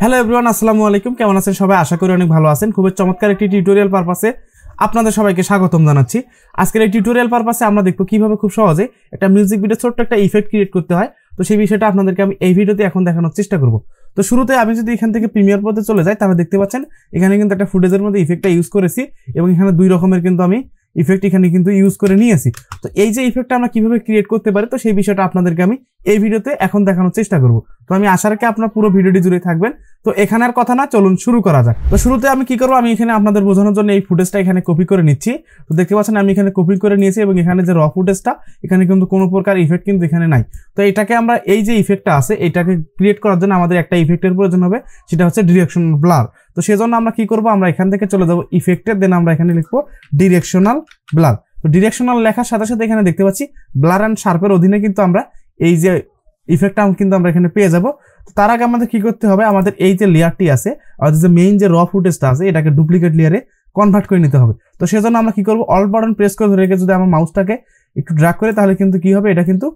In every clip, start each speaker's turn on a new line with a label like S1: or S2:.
S1: Hello everyone, আসসালামু আলাইকুম। কেমন আছেন সবাই? আশা করি অনেক ভালো আছেন। খুবই চমৎকার একটি টিউটোরিয়াল পারপাসে আপনাদের সবাইকে স্বাগতম জানাচ্ছি। আজকের এই টিউটোরিয়াল পারপাসে আমরা দেখব কিভাবে খুব সহজে একটা মিউজিক ভিডিও ছোট্ট একটা ইফেক্ট ক্রিয়েট করতে হয়। তো সেই বিষয়টা আপনাদেরকে আমি এই ভিডিওতে এখন দেখানোর চেষ্টা করব। তো শুরুতে আমি যদি এখান থেকে প্রিমিয়ার পদে চলে যাই, তাহলে দেখতে পাচ্ছেন এখানে কিন্তু একটা ফুটেজের মধ্যে ইফেক্টটা ইউজ করেছি এবং এখানে দুই রকমের কিন্তু আমি ইফেক্ট এখানে কিন্তু ইউজ করে নিয়েছি। তো এই যে ইফেক্টটা আমরা কিভাবে ক্রিয়েট করতে পারি, তো সেই বিষয়টা আপনাদেরকে আমি এই ভিডিওতে এখন দেখানোর চেষ্টা করব। তো আমি আশা রাখি আপনারা পুরো ভিডিওটি জুড়ে থাকবেন। তো এখানে আর কথা না, চলুন শুরু করা যাক। তো শুরুতে আমি কি করবো, আমি এখানে আপনাদের বোঝানোর জন্য এই ফুটেজটা এখানে কপি করে নিচ্ছি। তো দেখতে পাচ্ছেন আমি এখানে কপি করে নিয়েছি এবং এখানে যে র ফুটেজটা, এখানে কিন্তু কোনো প্রকার ইফেক্ট কিন্তু এখানে নাই। তো এটাকে আমরা এই যে ইফেক্টটা আছে এটাকে ক্রিয়েট করার জন্য আমাদের একটা ইফেক্টের প্রয়োজন হবে, সেটা হচ্ছে ডিরেকশনাল ব্লার। তো সেজন্য আমরা কি করব, আমরা এখান থেকে চলে যাবো ইফেক্টের, দেন আমরা এখানে লিখবো ডিরেকশনাল ব্লার। তো ডিরেকশনাল লেখার সাথে সাথে এখানে দেখতে পাচ্ছি ব্লার অ্যান্ড শার্পের অধীনে কিন্তু আমরা এই যে ইফেক্টটা কিন্তু আমরা এখানে পেয়ে যাব। তার আগে আমাদের কি করতে হবে, আমাদের এই যে লেয়ারটি আছে অর্থাৎ যে মেইন যে র ফুটেজটা আছে এটাকে ডুপ্লিকেট লেয়ারে কনভার্ট করে নিতে হবে। তো সেজন্য আমরা কি করব, অল্ট বাটন প্রেস করে ধরে রেখে যদি আমার মাউসটাকে একটু ড্র্যাগ করে, তাহলে কিন্তু কি হবে, এটা কিন্তু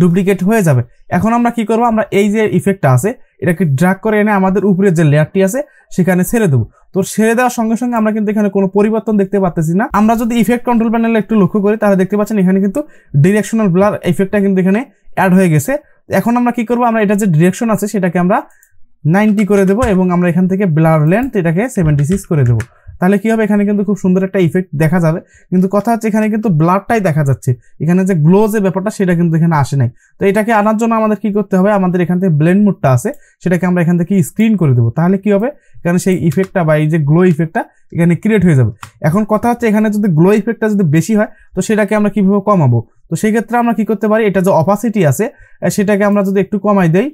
S1: ডুপ্লিকেট হয়ে যাবে। এখন আমরা কি করব, আমরা এই যে ইফেক্টটা আছে এটাকে ড্র্যাগ করে এনে আমাদের উপরে যে লেয়ারটি আছে সেখানে ছেড়ে দেবো। তো ছেড়ে দেওয়ার সঙ্গে সঙ্গে আমরা কিন্তু এখানে কোনো পরিবর্তন দেখতে পাচ্ছি না। আমরা যদি ইফেক্ট কন্ট্রোল প্যানেলে একটু লক্ষ্য করি, তাহলে দেখতে পাচ্ছেন এখানে কিন্তু ডিরেকশনাল ব্লার ইফেক্টটা কিন্তু এখানে অ্যাড হয়ে গেছে। এখন আমরা কি করব, আমরা এটা যে ডিরেকশন আছে সেটাকে আমরা 90 করে দেবো এবং আমরা এখান থেকে ব্লার লেন্থ এটাকে 76 করে দেবো। তাহলে কি হবে, এখানে কিন্তু খুব সুন্দর একটা ইফেক্ট দেখা যাবে। কিন্তু কথা হচ্ছে এখানে কিন্তু ব্লারটাই দেখা যাচ্ছে, এখানে যে গ্লো যে ব্যাপারটা সেটা কিন্তু এখানে আসে নাই। তো এটাকে আনার জন্য আমাদের কি করতে হবে, আমাদের এখান থেকে ব্লেন্ড মোডটা আছে সেটাকে আমরা এখান থেকে স্ক্রিন করে দেবো। তাহলে কি হবে, এখানে সেই ইফেক্টটা বা এই যে গ্লো ইফেক্টটা এখানে ক্রিয়েট হয়ে যাবে। এখন কথা হচ্ছে এখানে যদি গ্লো ইফেক্টটা যদি বেশি হয় তো সেটাকে আমরা কিভাবে কমাবো। তো সেই ক্ষেত্রে আমরা কি করতে পারি, এটা যে অপাসিটি আছে সেটাকে আমরা যদি একটু কমাই দেই,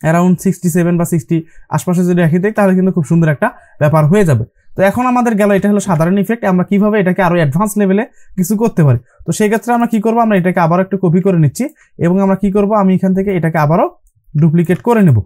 S1: অ্যারাউন্ড 67 বা 60 আশপাশে যদি রেখে দেয়, তাহলে কিন্তু খুব সুন্দর একটা ব্যাপার হয়ে যাবে। তো এখন আমাদের গেল, এটা হলো সাধারণ ইফেক্ট। আমরা কিভাবে এটাকে আরো অ্যাডভান্স লেভেলে কিছু করতে পারি। তো সেই ক্ষেত্রে আমরা কি করব, আমরা এটাকে আবার একটু কপি করে নিচ্ছি এবং আমরা কি করব, আমি এখান থেকে এটাকে আবারও ডুপ্লিকেট করে নেব।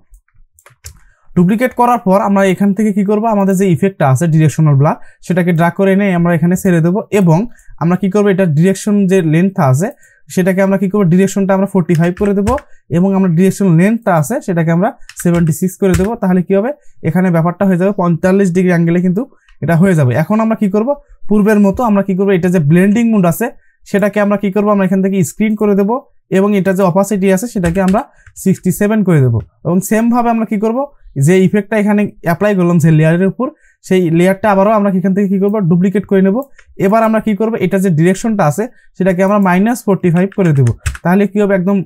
S1: ডুপ্লিকেট করার পর আমরা এখান থেকে কি করব, আমাদের যে ইফেক্টটা আছে ডিরেকশনাল ব্লার সেটাকে ড্র্যাগ করে এনে আমরা এখানে ছেড়ে দেবো এবং আমরা কি করব, এটা ডিরেকশন যে লেন্থটা আছে সেটাকে আমরা কি করব, ডিরেকশনটা আমরা 45 করে দেবো এবং আমরা ডিরেকশন লেন্থটা আছে সেটাকে আমরা 76 করে দেবো। তাহলে কি হবে, এখানে ব্যাপারটা হয়ে যাবে 45 ডিগ্রি অ্যাঙ্গেলে কিন্তু এটা হয়ে যাবে। এখন আমরা কি করব, পূর্বের মতো আমরা কি করব, এটা যে ব্লেন্ডিং মোড আছে সেটাকে আমরা কি করব, আমরা এখান থেকে স্ক্রিন করে দেবো এবং এটা যে অপাসিটি আছে সেটাকে আমরা 67 করে দেবো। এবং সেম ভাবে আমরা কি করব, যে ইফেক্টটা এখানে অ্যাপ্লাই করলাম যে লেয়ারের উপর, সেই লেয়ারটা আবারও আমরা এখান থেকে কি করব, ডুপ্লিকেট করে নেব। এবার আমরা কি করব, এটা যে ডিরেকশনটা আছে সেটাকে আমরা -45 করে দেব। তাহলে কি হবে, একদম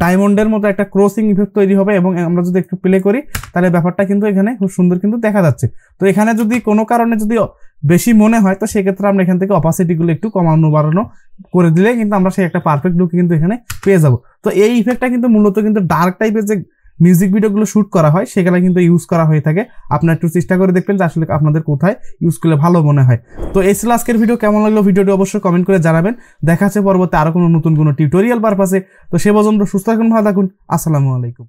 S1: ডায়মন্ডের মতো একটা ক্রসিং ইফেক্ট তৈরি হবে এবং আমরা যদি একটু প্লে করি তাহলে ব্যাপারটা কিন্তু এখানে খুব সুন্দর কিন্তু দেখা যাচ্ছে। তো এখানে যদি কোনো কারণে যদি বেশি মনে হয় তো সেক্ষেত্রে আমরা এখান থেকে অপাসিটিগুলো একটু কমানো বাড়ানো করে দিলে কিন্তু আমরা সেই একটা পারফেক্ট লুক কিন্তু এখানে পেয়ে যাব। তো এই ইফেক্টটা কিন্তু মূলত কিন্তু ডার্ক টাইপের যে মিউজিক ভিডিওগুলো শুট করা হয় সেগুলো কিন্তু ইউজ করা হয়ে থাকে। আপনারা একটু চেষ্টা করে দেখবেন যে আসলে আপনাদের কোথায় ইউজ করলে ভালো মনে হয়। তো এই ছিল আজকের ভিডিও। কেমন লাগলো ভিডিওটি অবশ্যই কমেন্ট করে জানাবেন। দেখা হচ্ছে পরবর্তী আরো কোনো নতুন কোনো টিউটোরিয়াল পারপাসে। তো সে পর্যন্ত সুস্থ থাকুন, ভালো থাকুন। আসসালামু আলাইকুম।